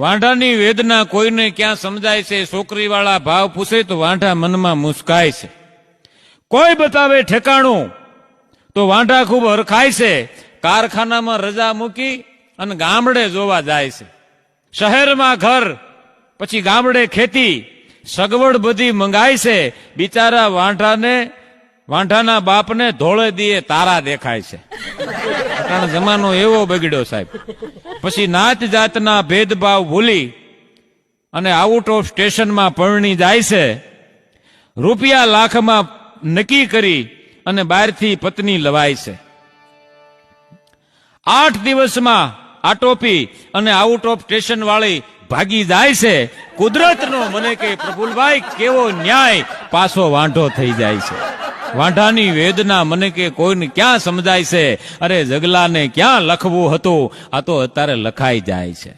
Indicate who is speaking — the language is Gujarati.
Speaker 1: વાંઢાની વેદના કોઈને ક્યાં સમજાય છે? છોકરીવાળા ભાવ પૂછે તો વાંઢા મનમાં મુસ્કાય છે. કોઈ બતાવે ઠેકાણું તો વાંઢા ખૂબ હરખાય છે. કારખાનામાં રજા મૂકી અને ગામડે જોવા જાય છે. શહેરમાં ઘર, પછી ગામડે ખેતી, સગવડ બધી મંગાય છે. બિચારા વાંઢાના બાપને ધોળે દીએ તારા દેખાય છે. કારણ જમાનો એવો બગડ્યો સાહેબ. પછી નાત જાતના ભેદભાવ ભૂલી અને આઉટ ઓફ સ્ટેશનમાં પરણી જાય છે. રૂપિયા લાખમાં નક્કી કરી અને બહારથી પત્ની લવાય છે. 8 દિવસમાં આટોપી અને આઉટ ઓફ સ્ટેશન વાળી ભાગી જાય છે. કુદરતનો મને કે પ્રફુલભાઈ કેવો ન્યાય, પાછો વાંઢો થઈ જાય છે. વાંઢાની વેદના મને કે કોઈને ક્યાં સમજાય છે? અરે જગલાને ક્યાં લખવું હતું, આ તો અત્યારે લખાઈ જાય છે.